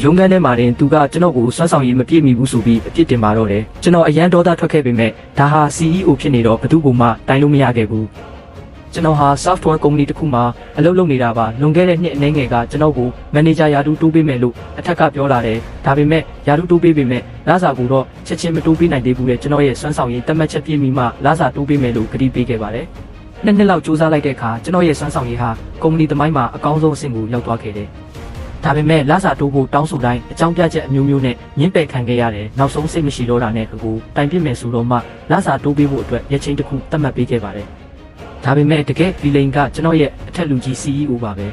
ရုံးခန်းထဲမှာတင်သူကကျွန်တော်ကိုစွမ်းဆောင်ရည်မပြည့်မီဘူးဆိုပြီးအပြစ်တင်ပါတော့တယ်ကျွန်တော်အရန်ဒေါသထွက်ခဲ့ပေမဲ့ဒါဟာ CEO ဖြစ်နေတော့ဘယ်သူမှတိုင်လို့မရခဲ့ဘူးကျွန်တော်ဟာ software company တစ်ခုမှာအလုပ်လုပ်နေတာပါလွန်ခဲ့တဲ့နှစ်အနည်းငယ်ကကျွန်တော်ကို manager ရာထူးတိုးပေးမယ်လို့အထက်ကပြောလာတယ်ဒါပေမဲ့ရာထူးတိုးပေးပေမဲ့လစာကိုတော့ချက်ချင်းမတိုးပေးနိုင်သေးဘူးလေကျွန်တော်ရဲ့စွမ်းဆောင်ရည်တတ်မှတ်ချက်ပြည့်မီမှလစာတိုးပေးမယ်လို့ကတိပေးခဲ့ပါတယ်နှစ်လောက်စူးစမ်းလိုက်တဲ့အခါကျွန်တော်ရဲ့စွမ်းဆောင်ရည်ဟာကုမ္ပဏီသမိုင်းမှာအကောင်းဆုံးအဆင့်ကိုရောက်သွားခဲ့တယ်ဒါပေမဲ့လစာတိုးဖို့တောင်းဆိုတိုင်းအကြောင်းပြချက်အမျိုးမျိုးနဲ့ညှင်းပယ်ခံခဲ့ရတယ်နောက်ဆုံးစိတ်မရှိတော့တာနဲ့ကိုတိုင်ပြစ်မယ်ဆိုတော့မှလစာတိုးပေးဖို့အတွက်ရချင်းတစ်ခုသတ်မှတ်ပေးခဲ့ပါတယ်ဒါပေမဲ့တကယ်ဒီလိန်ကကျွန်တော်ရဲ့အထက်လူကြီး CEO ပါပဲ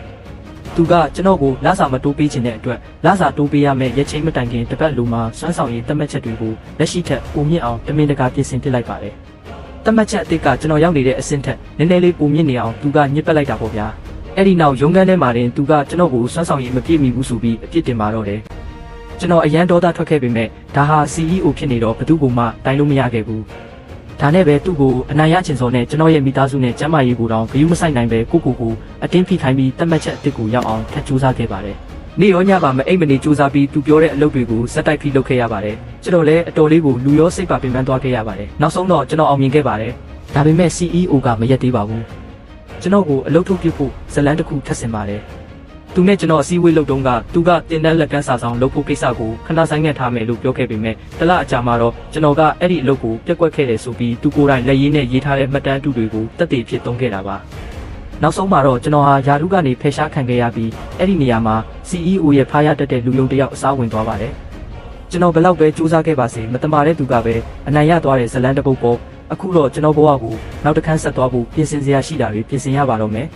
သူကကျွန်တော်ကိုလစာမတိုးပေးခြင်းတဲ့အတွက်လစာတိုးပေးရမယ့်ရချင်းမတိုင်ခင်တစ်ပတ်လိုမှစွမ်းဆောင်ရည်သတ်မှတ်ချက်တွေကိုလက်ရှိထက်ပိုမြင့်အောင်တမင်တကာပြင်ဆင်ပစ်လိုက်ပါတယ်တတ်မှတ်ချက်အသစ်ကကျွန်တော်ရောက်နေတဲ့အဆင့်ထက်နည်းနည်းလေးပိုမြင့်နေအောင်သူကညှစ်ပက်လိုက်တာပေါ့ဗျာအဲ့ဒီနောက်ရုံးခန်းထဲမှာတင်သူကကျွန်တော်ကိုစွမ်းဆောင်ရည်မပြည့်မီဘူးဆိုပြီးအပြစ်တင်ပါတော့တယ်ကျွန်တော်အရန်ဒေါသထွက်ခဲ့ပေမဲ့ဒါဟာ CEO ဖြစ်နေတော့ဘယ်သူမှတိုင်လို့မရခဲ့ဘူးဒါနဲ့ပဲသူ့ကိုအနိုင်ရချင်စော်နဲ့ကျွန်တော်ရဲ့မိသားစုနဲ့ကျမ်းမာရေးကိုတောင်ဂရုမစိုက်နိုင်ပဲကိုအတင်းဖိခိုင်းပြီးတတ်မှတ်ချက်အသစ်ကိုရောက်အောင်ထပ်ကြိုးစားခဲ့ပါတယ်နေ့ရောညပါမအိမ်မနေစူးစမ်းပြီးသူပြောတဲ့အလုပ်တွေကိုစက်တိုက်ဖိလုပ်ခဲ့ရပါတယ်ကျွန်တော်လည်းအတော်လေးကိုလူရောစိတ်ပါပင်ပန်းသွားခဲ့ရပါတယ်နောက်ဆုံးတော့ကျွန်တော်အောင်မြင်ခဲ့ပါတယ်ဒါပေမဲ့ CEO ကမရက်သေးပါဘူးကျွန်တော်ကိုအလုပ်ထုတ်ပြဖို့ဇလန်းတစ်ခုထပ်ဆင်ပါတယ်သူနဲ့ကျွန်တော်အစည်းအဝေးလုပ်တုန်းကသူကတင်တန်းလက်ကမ်းစာဆောင်လုပ်ဖို့ကိစ္စကိုခဏဆိုင်ငတ်ထားမယ်လို့ပြောခဲ့ပေမဲ့တလအကြာမှာတော့ကျွန်တော်ကအဲ့ဒီအလုပ်ကိုပြက်ကွက်ခဲ့တယ်ဆိုပြီးသူကိုယ်တိုင်လက်ရည်နဲ့ရေးထားတဲ့မှတ်တမ်းအတုတွေကိုတက်တည်ဖြစ်သုံးခဲ့တာပါနောက်ဆုံးမှာတော့ကျွန်တော်ဟာယာရုကနေဖယ်ရှားခံခဲ့ရပြီးအဲ့ဒီနေရာမှာ CEO ရဲ့ဖားရတက်တဲ့လူယုံတယောက်အစားဝင်သွားပါတယ်ကျွန်တော်ဘယ်လောက်ပဲစူးစမ်းခဲ့ပါစေမတမာတဲ့သူကပဲအနိုင်ရသွားတဲ့ဇလန်းတစ်ပုဒ်ပေါ်အခုတော့ကျွန်တော်ဘဝကိုနောက်တစ်ခန်းဆက်သွားဖို့ပြင်ဆင်စရာရှိတာတွေပြင်ဆင်ရပါတော့မယ်